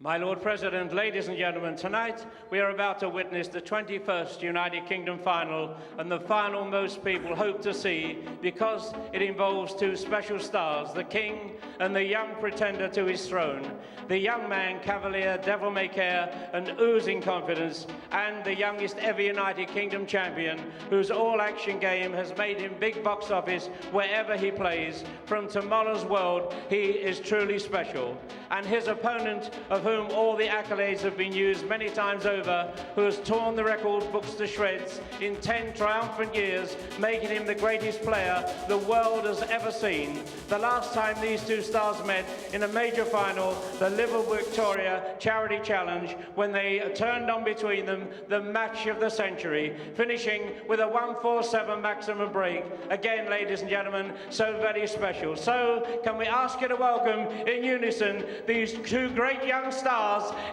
My Lord President, ladies and gentlemen, tonight we are about to witness the 21st United Kingdom final, and the final most people hope to see because it involves two special stars, the King and the young pretender to his throne. The young man, cavalier, devil-may-care and oozing confidence, and the youngest ever United Kingdom champion, whose all-action game has made him big box office wherever he plays. From tomorrow's world, he is truly special. And his opponent, of whom all the accolades have been used many times over, who has torn the record books to shreds in 10 triumphant years, making him the greatest player the world has ever seen. The last time these two stars met in a major final, the Liverpool Victoria Charity Challenge, when they turned on between them the match of the century, finishing with a 147 maximum break. Again, ladies and gentlemen, so very special. So, can we ask you to welcome in unison these two great young stars?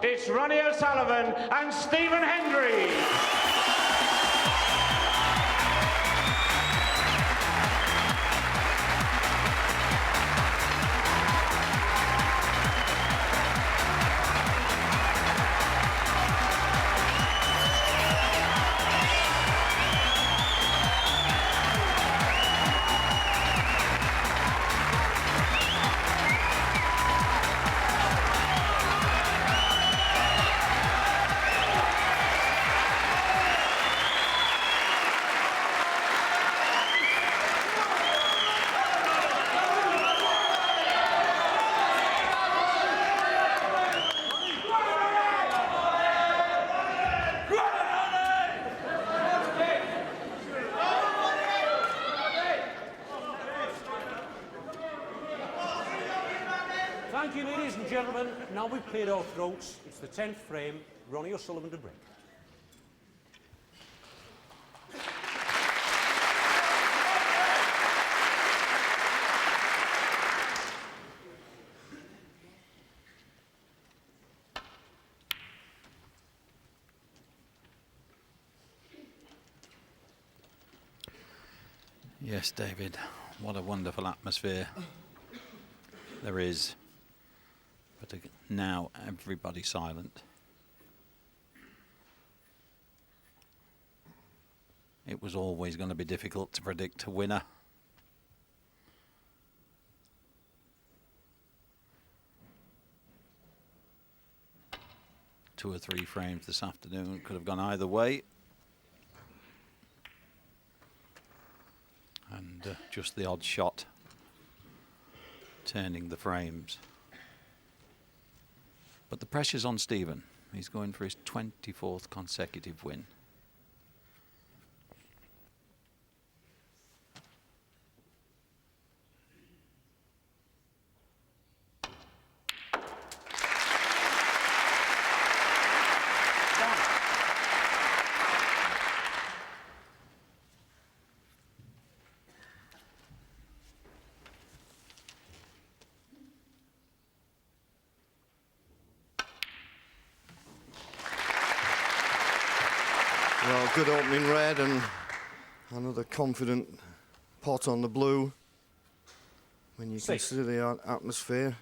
It's Ronnie O'Sullivan and Stephen Hendry. Thank you, ladies and gentlemen. Now we've cleared our throats. It's the 10th frame. Ronnie O'Sullivan to break. Yes, David, what a wonderful atmosphere there is. But now everybody's silent. It was always going to be difficult to predict a winner. Two or three frames this afternoon could have gone either way. And just the odd shot turning the frames. But the pressure's on Stephen. He's going for his 24th consecutive win. Well, good opening red and another confident pot on the blue when you consider the atmosphere.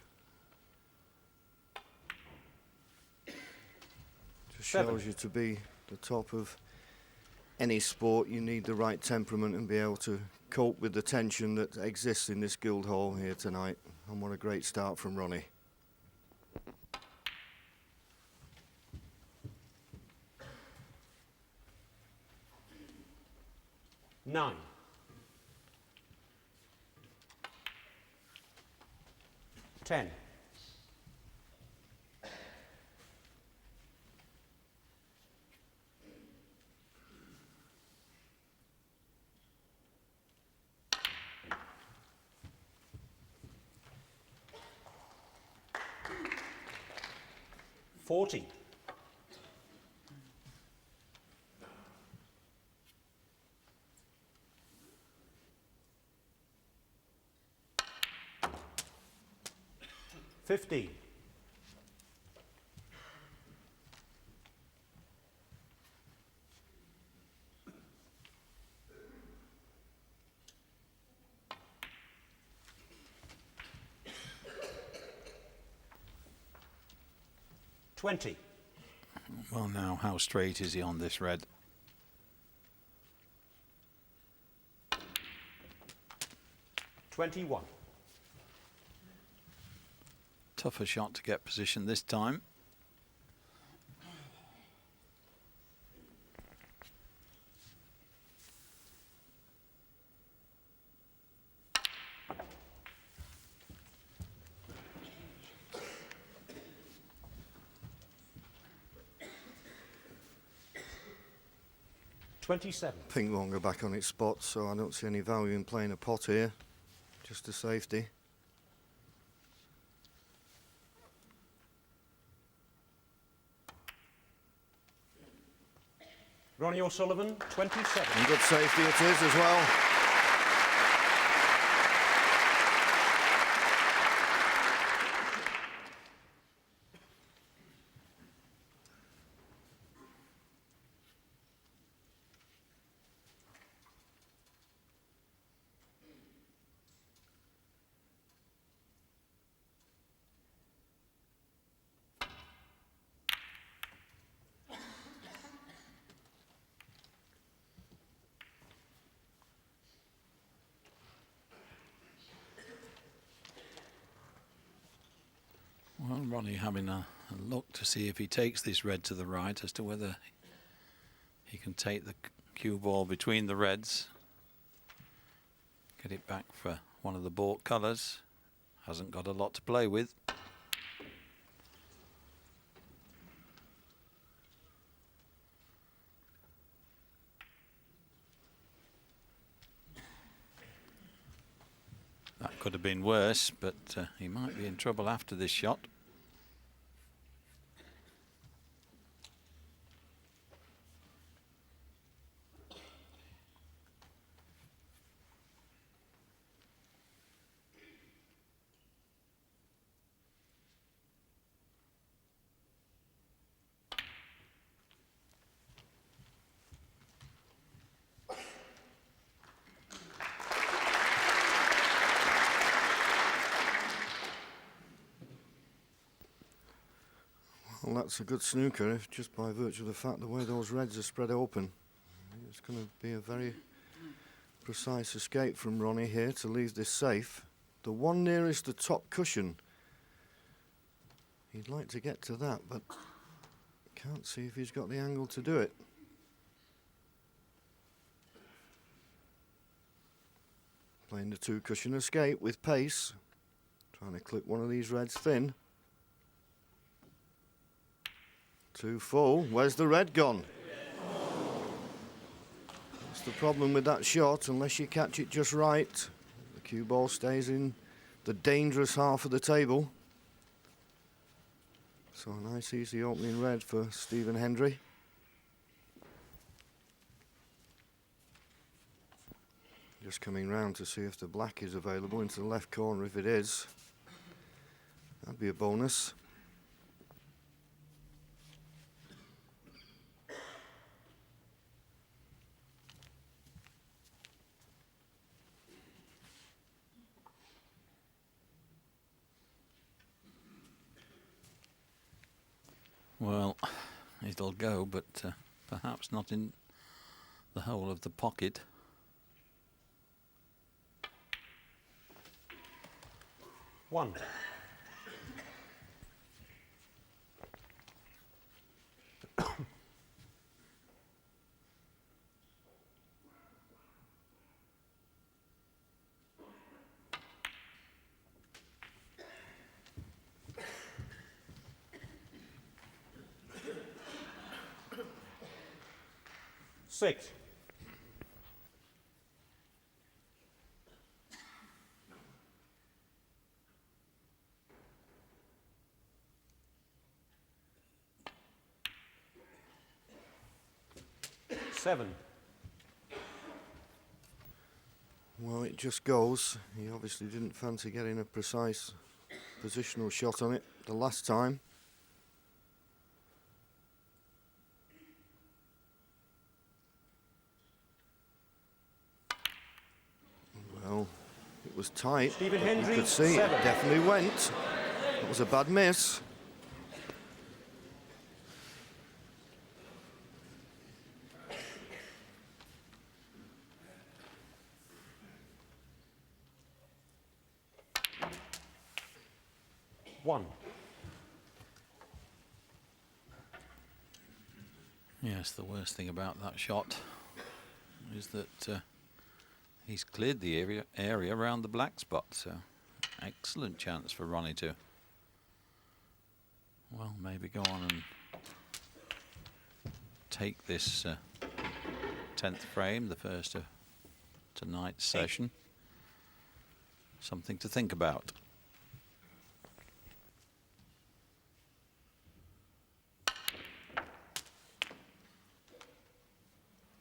Just shows you to be the top of any sport, you need the right temperament and be able to cope with the tension that exists in this Guildhall here tonight. And what a great start from Ronnie. Nine. 10. $40. 50. 20. Well, now, how straight is he on this red? $21. Tougher shot to get position this time. $27. Ping won't go back on its spot, so I don't see any value in playing a pot here. Just a safety. Ronnie O'Sullivan, 27. And good safety it is as well. Well, Ronnie having a look to see if he takes this red to the right as to whether he can take the cue ball between the reds, get it back for one of the bought colours. Hasn't got a lot to play with. That could have been worse, but he might be in trouble after this shot. Well, that's a good snooker, if just by virtue of the fact the way those reds are spread open. It's going to be a very precise escape from Ronnie here to leave this safe. The one nearest the top cushion, he'd like to get to that, but can't see if he's got the angle to do it. Playing the two cushion escape with pace, trying to clip one of these reds thin. Too full. Where's the red gone? That's the problem with that shot. Unless you catch it just right, the cue ball stays in the dangerous half of the table. So a nice easy opening red for Stephen Hendry. Just coming round to see if the black is available into the left corner. If it is, that'd be a bonus. Well, it'll go, but perhaps not in the whole of the pocket. One. Six. Seven. Well, it just goes. He obviously didn't fancy getting a precise positional shot on it the last time. Well, it was tight. Stephen You Hendry, could see it 7. definitely went. It was a bad miss. 1. Yes, the worst thing about that shot is that he's cleared the area around the black spot, so excellent chance for Ronnie to, well, maybe go on and take this 10th frame, the first of tonight's session. Something to think about.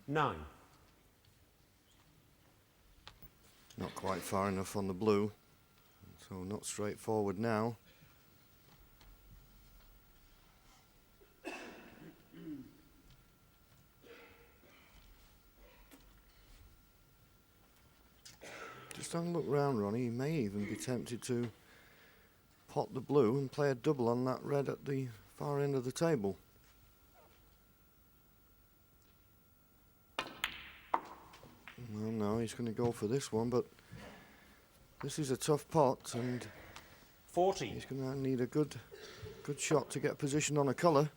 Nine. Not quite far enough on the blue, so not straightforward now. Just have a look round, Ronnie. He may even be tempted to pot the blue and play a double on that red at the far end of the table. Well, no, he's going to go for this one, but this is a tough pot, and 40. he's going to need a good shot to get position on a colour.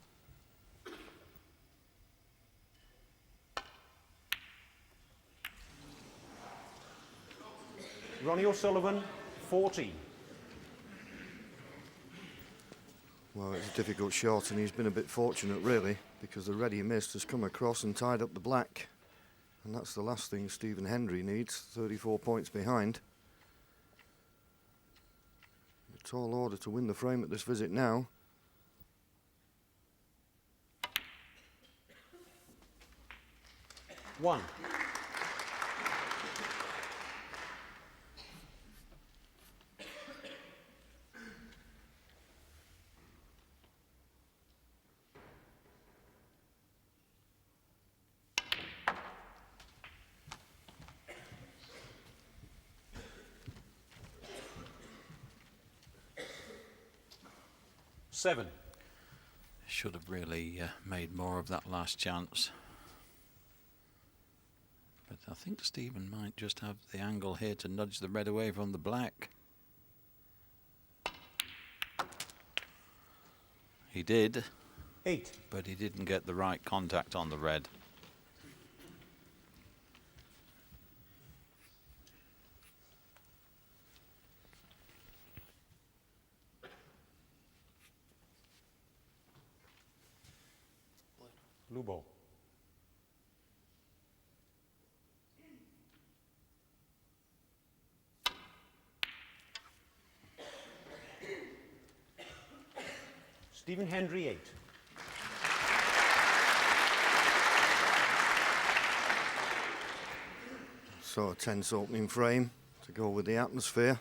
Ronnie O'Sullivan, 40. Well, it's a difficult shot, and he's been a bit fortunate, really, because the red he missed has come across and tied up the black. And that's the last thing Stephen Hendry needs, 34 points behind. A tall order to win the frame at this visit now. One. Seven. Should have really made more of that last chance. But I think Stephen might just have the angle here to nudge the red away from the black. He did. 8. But he didn't get the right contact on the red. Blue ball. Stephen Hendry, 8. So a tense opening frame to go with the atmosphere.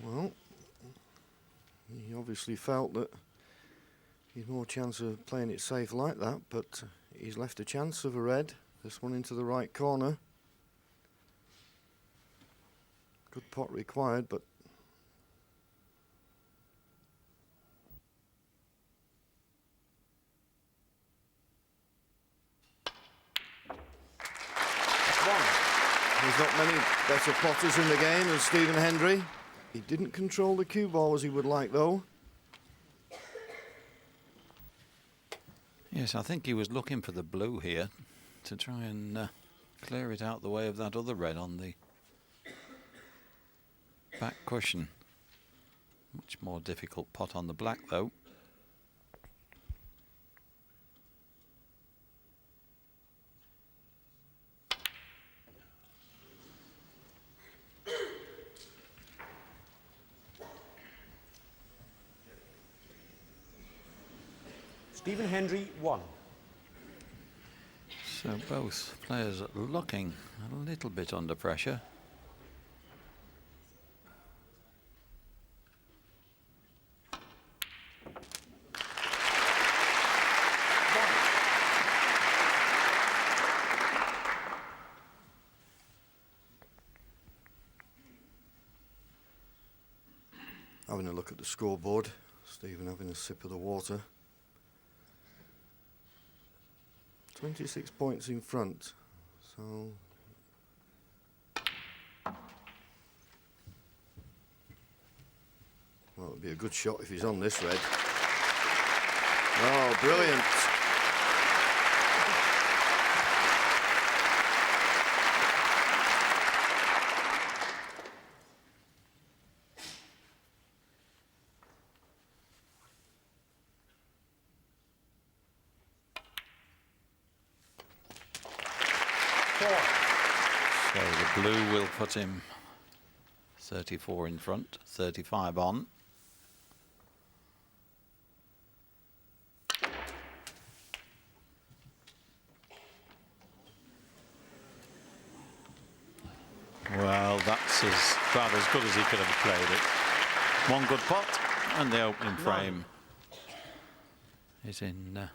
Well, he obviously felt that he's more chance of playing it safe like that, but he's left a chance of a red. This one into the right corner. Good pot required, but there's not many better potters in the game than Stephen Hendry. He didn't control the cue ball as he would like, though. Yes, I think he was looking for the blue here to try and clear it out the way of that other red on the back cushion. Much more difficult pot on the black, though. Stephen Hendry, 1. So both players looking a little bit under pressure. having a look at the scoreboard. Stephen having a sip of the water. 26 points in front. So well, it'd be a good shot if he's on this red. Oh, brilliant. So the blue will put him 34 in front, 35 on. Well, that's about as good as he could have played it. One good pot, and the opening frame is in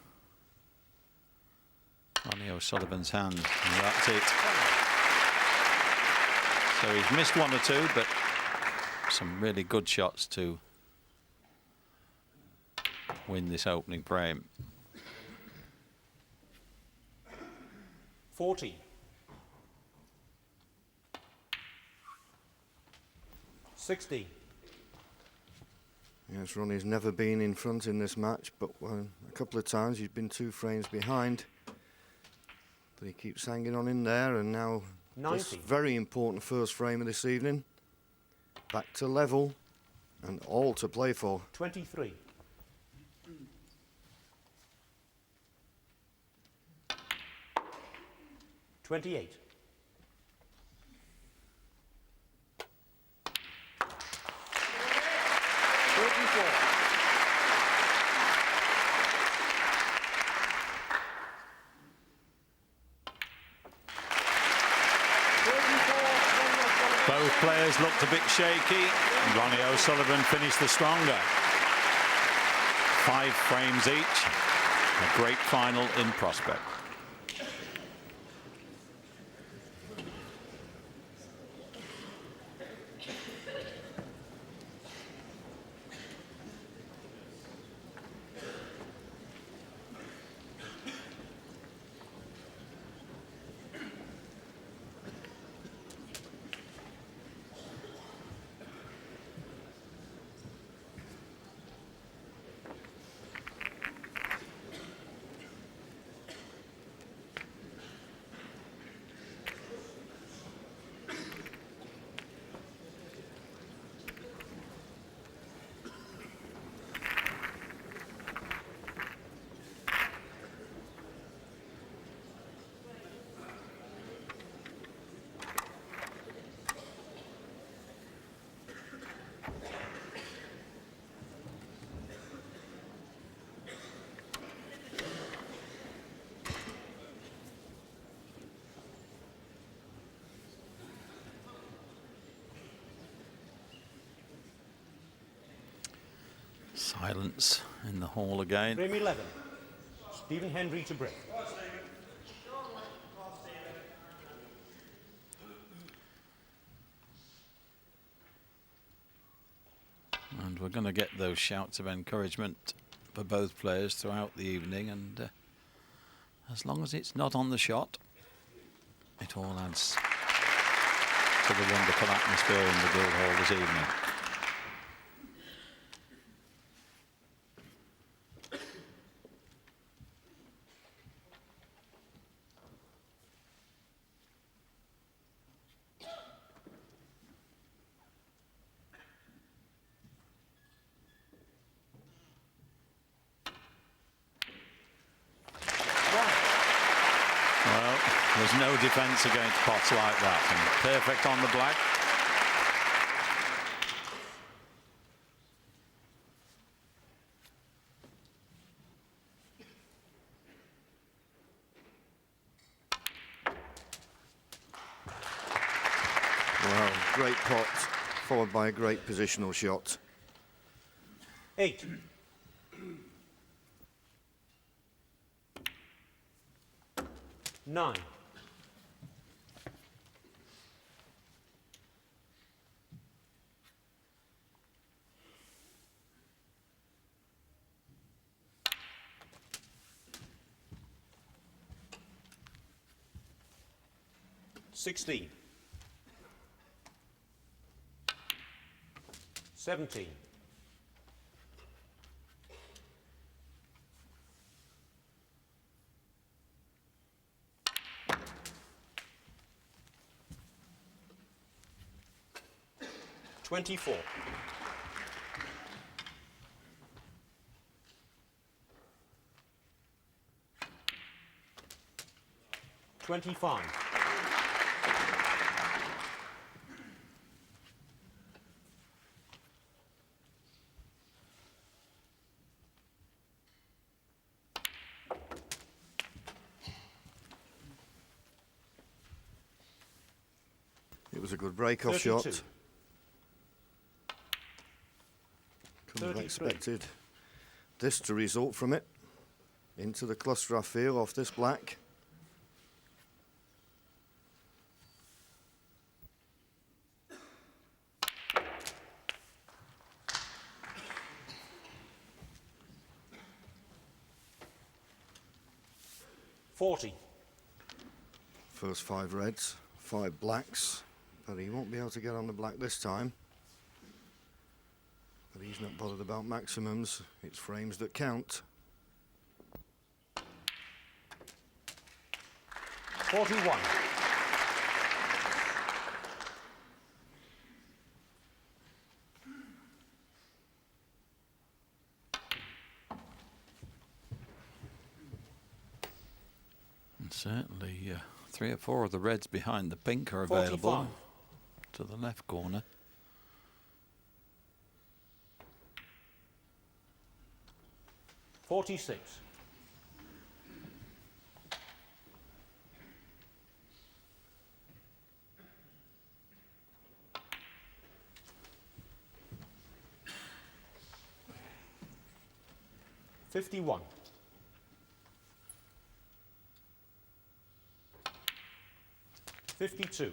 Ronnie O'Sullivan's hand, and that's it. So he's missed one or two, but some really good shots to win this opening frame. 40. 60. Yes, Ronnie's never been in front in this match, but a couple of times he's been 2 frames behind. But he keeps hanging on in there, and now 90. this very important first frame of this evening. Back to level, and all to play for. 23. 28. 34. Both players looked a bit shaky. Ronnie O'Sullivan finished the stronger. 5 frames each. A great final in prospect. Silence in the hall again. Frame 11. Stephen Hendry to break. And we're going to get those shouts of encouragement for both players throughout the evening, and as long as it's not on the shot, it all adds to the wonderful atmosphere in the Guildhall this evening. Well, there's no defence against pots like that, and perfect on the black. Well, great pot, followed by a great positional shot. 8. 9. 10. 16. 17. 24. 25. 'It was a good break-off 32. shot. Couldn't have 33. expected this to result from it. Into the cluster, I feel, off this black. First 5 reds, 5 blacks, but he won't be able to get on the black this time. But he's not bothered about maximums, it's frames that count. 41. 'Certainly 3 or 4 of the reds behind the pink are available 45. to the left corner. 46. 51. 52.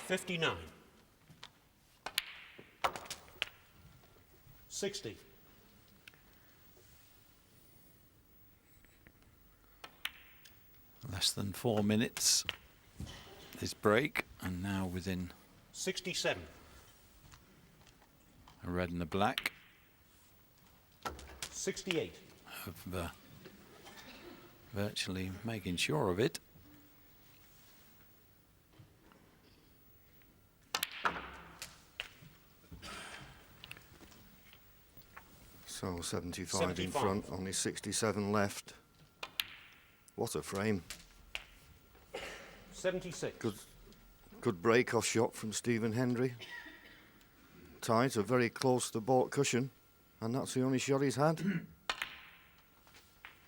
59. 60. Less than 4 minutes this break, and now within 67. a red and a black 68. of virtually making sure of it. So 75 in 75. front, only 67 left. What a frame. 76. Good break-off shot from Stephen Hendry. Tight, are very close to the baulk cushion, and that's the only shot he's had.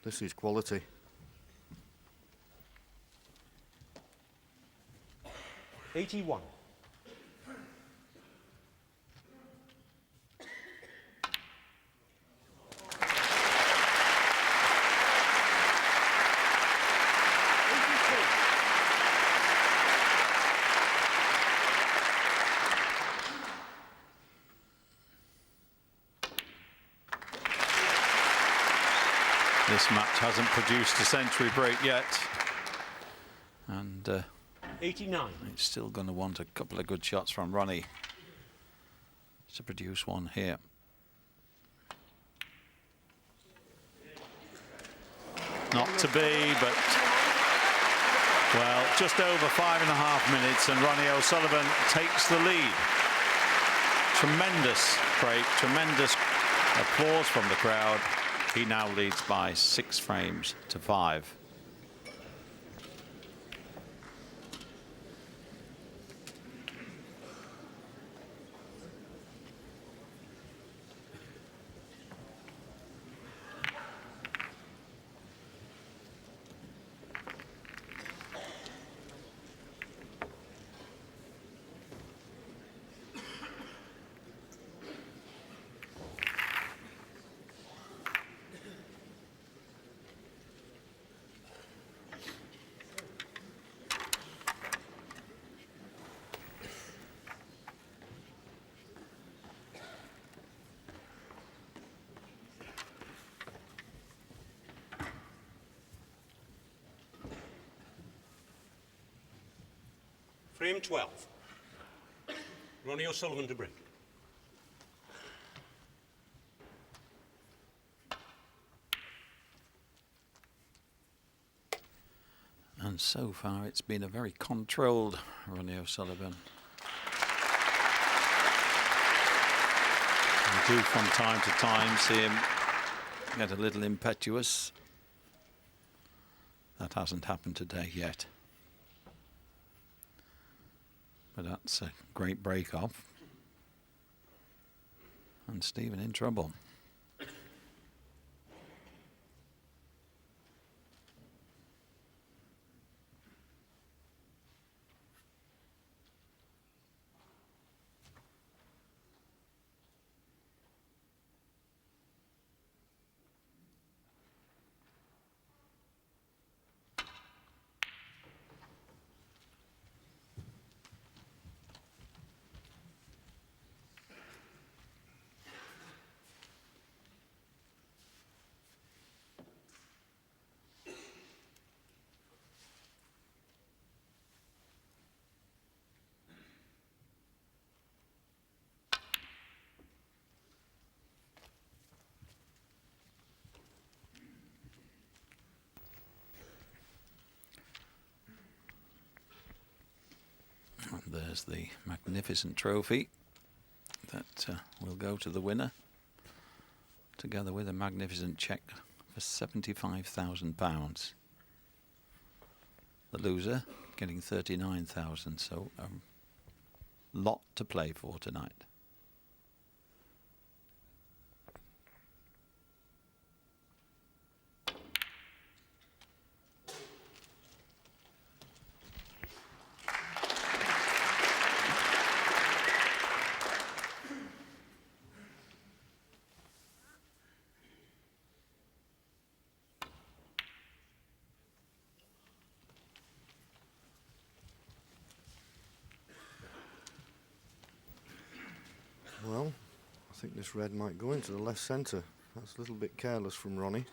This is quality. 81. 83. This match hasn't produced a century break yet, and 89. it's still going to want a couple of good shots from Ronnie to produce one here. Not to be, but well, just over 5.5 minutes, and Ronnie O'Sullivan takes the lead. Tremendous break, tremendous applause from the crowd. He now leads by 6 frames to 5. Frame 12. Ronnie O'Sullivan to break. And so far it's been a very controlled Ronnie O'Sullivan. We do from time to time see him get a little impetuous. That hasn't happened today yet. But that's a great break off. And Stephen in trouble. And there's the magnificent trophy that will go to the winner, together with a magnificent cheque for £75,000. The loser getting 39,000, so a lot to play for tonight. Well, I think this red might go into the left centre. That's a little bit careless from Ronnie.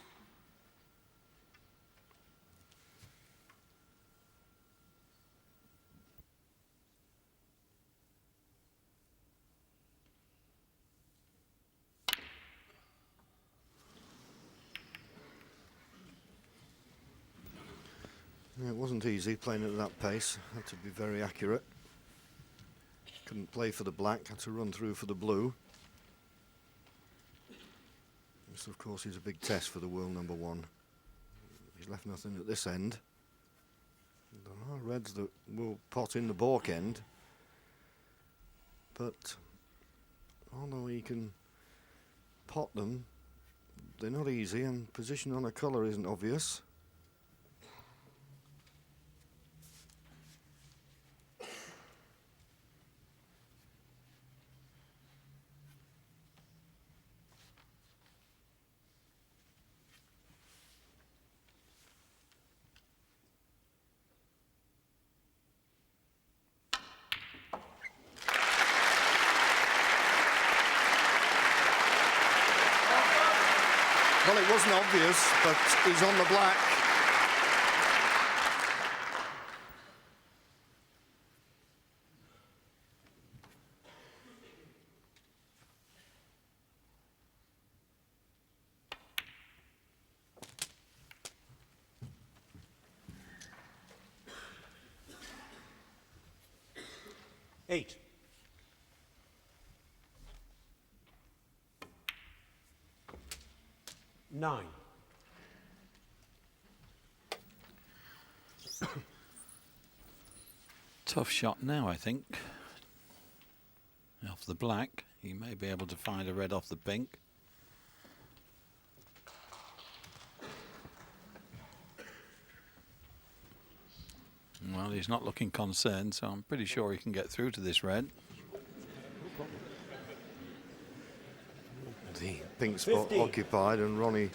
Yeah, it wasn't easy playing at that pace. Had to be very accurate. Couldn't play for the black, had to run through for the blue. This, of course, is a big test for the world number one. He's left nothing at this end. There are reds that will pot in the balk end, but although he can pot them, they're not easy, and position on a colour isn't obvious. Well, it wasn't obvious, but he's on the black. Eight. Nine. Tough shot now, I think. Off the black, he may be able to find a red off the pink. Well, he's not looking concerned, so I'm pretty sure he can get through to this red. The pink spot 50. occupied, and Ronnie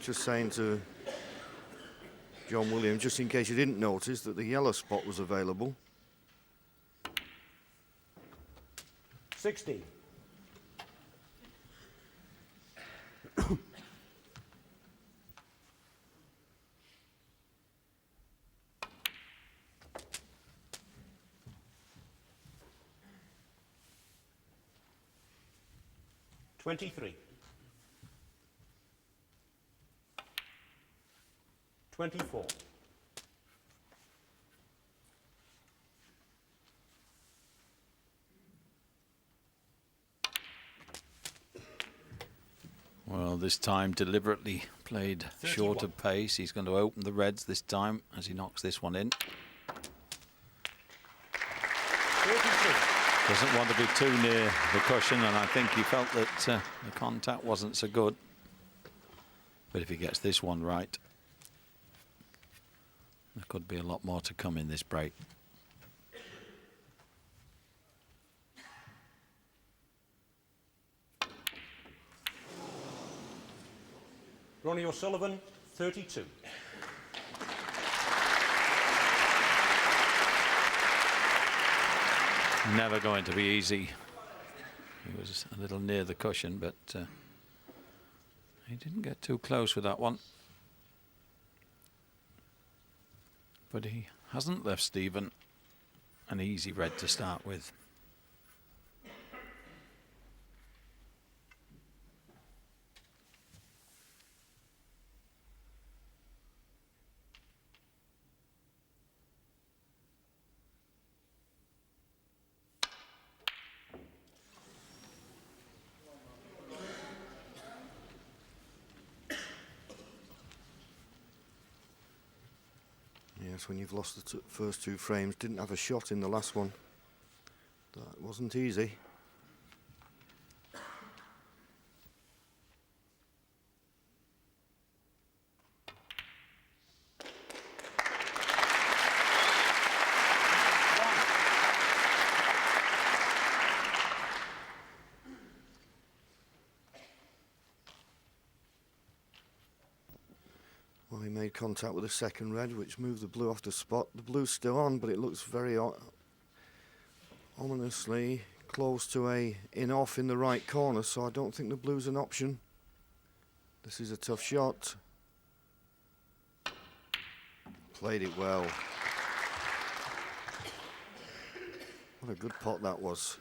just saying to John Williams, just in case you didn't notice, that the yellow spot was available. 60. 23. 24. Well, this time deliberately played 31. short of pace. He's going to open the reds this time as he knocks this one in. 32. Doesn't want to be too near the cushion, and I think he felt that the contact wasn't so good. But if he gets this one right, there could be a lot more to come in this break. Ronnie O'Sullivan, 32. Never going to be easy. He was a little near the cushion, but he didn't get too close with that one. But he hasn't left Stephen an easy red to start with. Yes, when you've lost the first two frames, didn't have a shot in the last one. That wasn't easy. Well, he made contact with the second red, which moved the blue off the spot. The blue's still on, but it looks very ominously close to a in-off in the right corner, so I don't think the blue's an option. This is a tough shot. Played it well. What a good pot that was.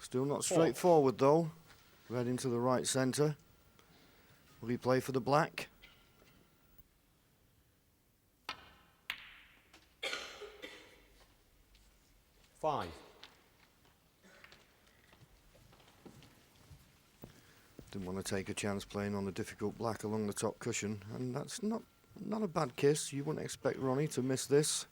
Still not straightforward though. Red into the right centre. Will he play for the black? Five. Didn't want to take a chance playing on the difficult black along the top cushion, and that's not a bad kiss. You wouldn't expect Ronnie to miss this.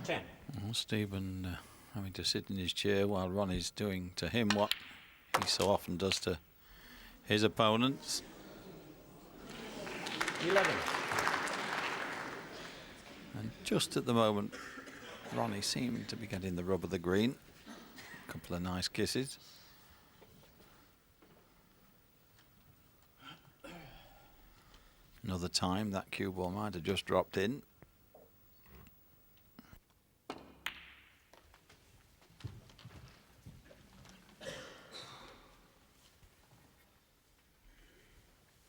Well, Stephen having to sit in his chair while Ronnie's doing to him what he so often does to his opponents. 11. And just at the moment, Ronnie seemed to be getting the rub of the green. A couple of nice kisses. Another time that cue ball might have just dropped in.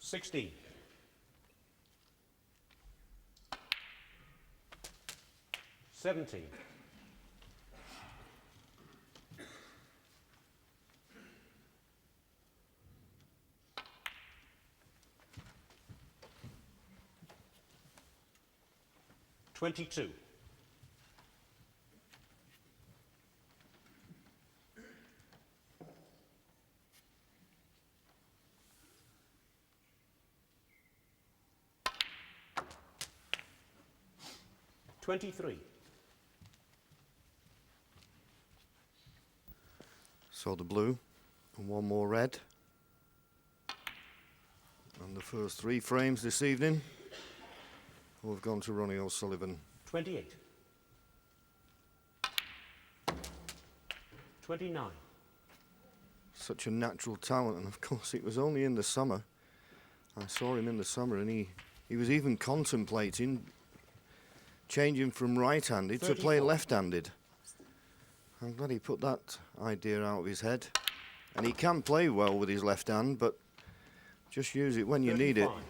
$16. 17. 22. 23. So the blue and one more red. And the first three frames this evening will have gone to Ronnie O'Sullivan. 28. 29. Such a natural talent, and of course it was only in the summer. I saw him in the summer, and he was even contemplating changing from right-handed to play 34. left-handed. I'm glad he put that idea out of his head. And he can play well with his left hand, but Just use it when you need it. 35.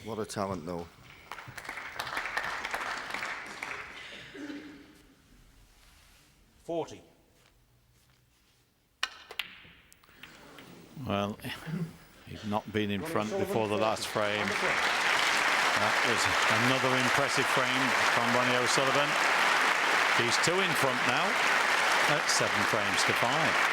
What a talent, though. $40. Well, he'd not been in front before the last frame. That was another impressive frame from Ronnie O'Sullivan. He's 2 in front now at 7 frames to 5.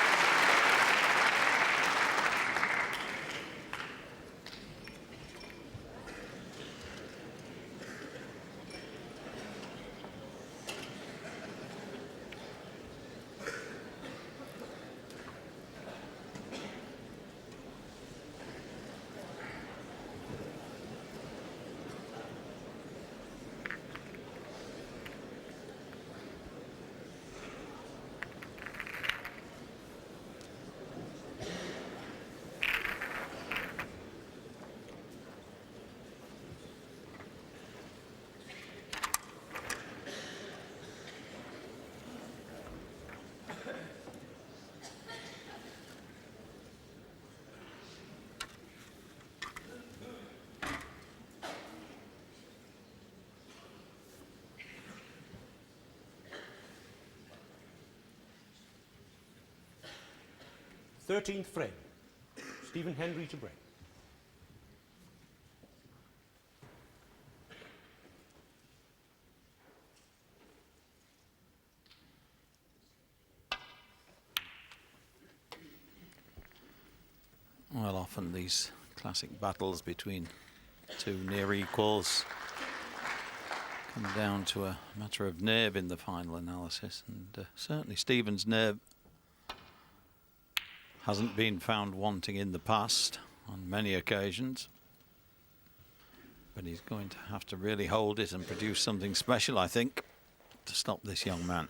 Thirteenth frame. Stephen Hendry to break. Well, often these classic battles between 2 near equals come down to a matter of nerve in the final analysis, and certainly Stephen's nerve hasn't been found wanting in the past on many occasions, but he's going to have to really hold it and produce something special, I think, to stop this young man.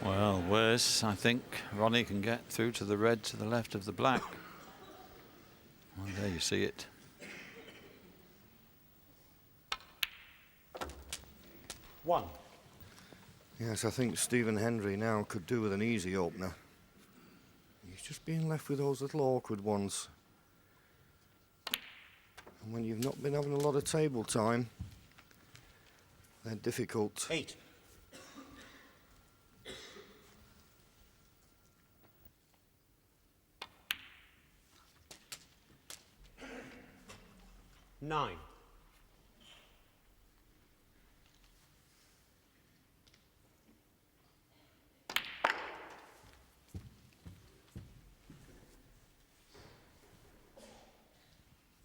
Well, worse, I think Ronnie can get through to the red to the left of the black. Well, there you see it. One. Yes, I think Stephen Hendry now could do with an easy opener. He's just being left with those little awkward ones. And when you've not been having a lot of table time, they're difficult. 8. 9.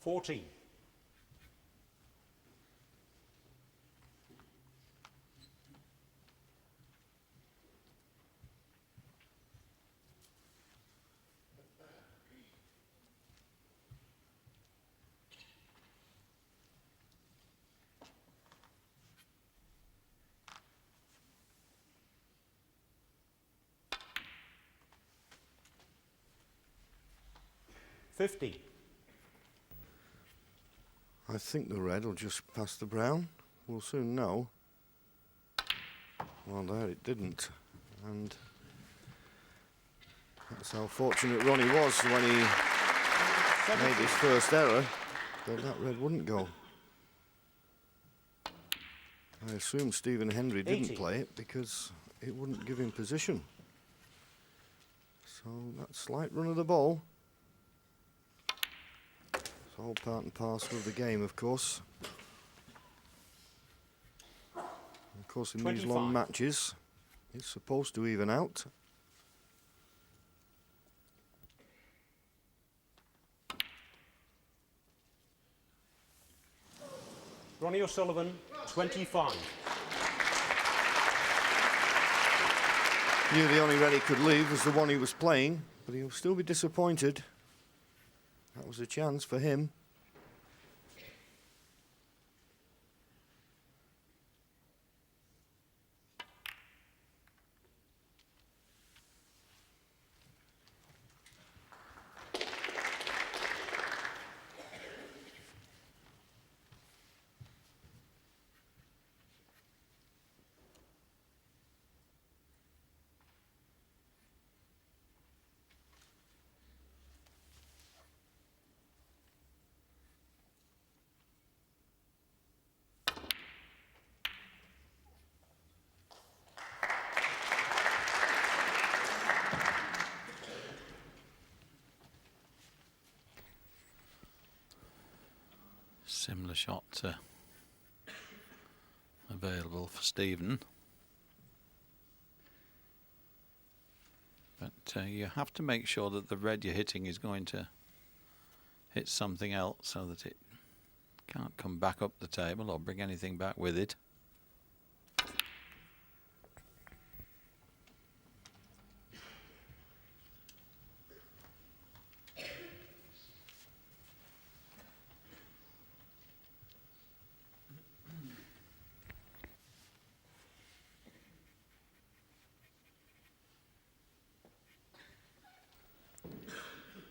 14. 50. I think the red will just pass the brown. We'll soon know. Well, there it didn't. And that's how fortunate Ronnie was when he made his first error, that red wouldn't go. I assume Stephen Hendry didn't 80. play it because it wouldn't give him position. So that slight run of the ball. It's all part and parcel of the game, of course. Of course, in these long 25. matches, it's supposed to even out. Ronnie O'Sullivan, 25. Knew the only red he could leave was the one he was playing, but he'll still be disappointed. That was a chance for him. Similar shot available for Stephen. But you have to make sure that the red you're hitting is going to hit something else so that it can't come back up the table or bring anything back with it.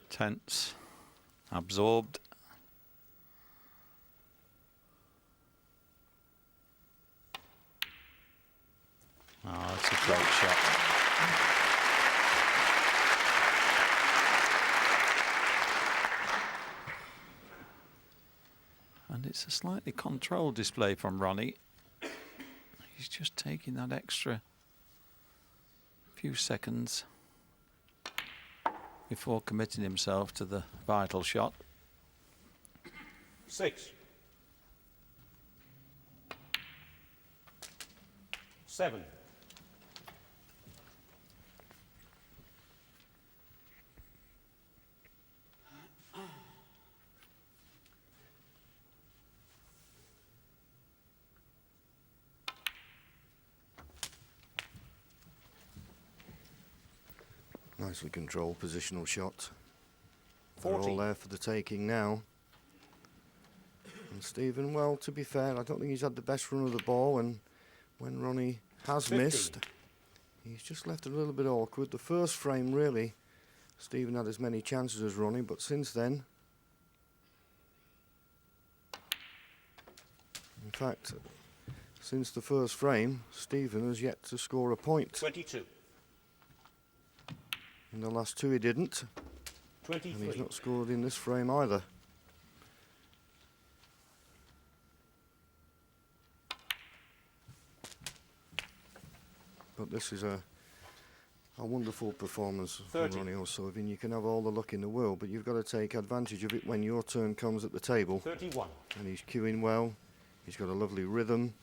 Tense, absorbed. Oh, that's a great shot. And it's a slightly controlled display from Ronnie. He's just taking that extra few seconds before committing himself to the vital shot. 6. 7. Nicely controlled positional shot. They're 40. all there for the taking now. And Stephen, well, to be fair, I don't think he's had the best run of the ball, and when Ronnie has 50. missed, he's just left it a little bit awkward. The first frame, really, Stephen had as many chances as Ronnie, but since then, in fact, since the first frame, Stephen has yet to score a point. 22. In the last two he didn't, 23. and he's not scored in this frame either. But this is a wonderful performance 30. from Ronnie O'Sullivan. You can have all the luck in the world, but you've got to take advantage of it when your turn comes at the table. 31. And he's cueing well. He's got a lovely rhythm.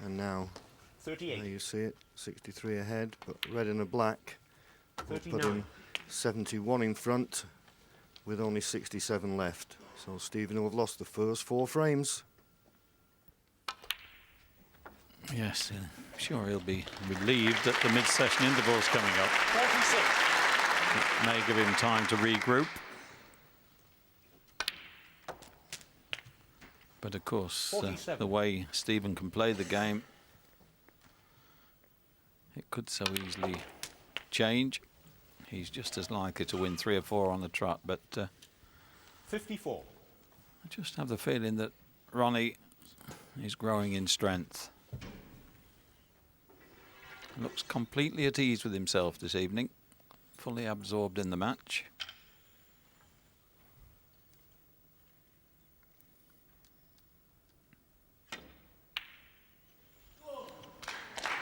And now, 38. there you see it, 63 ahead, but red and a black will put 39. him 71 in front with only 67 left. So Stephen will have lost the first 4 frames. Yes, I'm sure he'll be relieved that the mid-session interval's coming up. 46. It may give him time to regroup. But of course, 47. the way Stephen can play the game, it could so easily change. He's just as likely to win 3 or 4 on the trot, but 54. I just have the feeling that Ronnie is growing in strength. Looks completely at ease with himself this evening, fully absorbed in the match.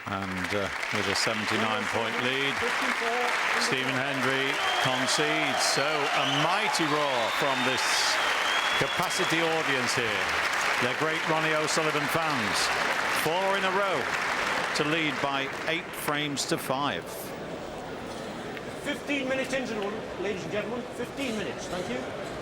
And with a 79-point lead, 54. Stephen Hendry concedes. So a mighty roar from this capacity audience here. They're great Ronnie O'Sullivan fans. 4 in a row to lead by 8 frames to 5. 15 minutes into the run, ladies and gentlemen. 15 minutes. Thank you.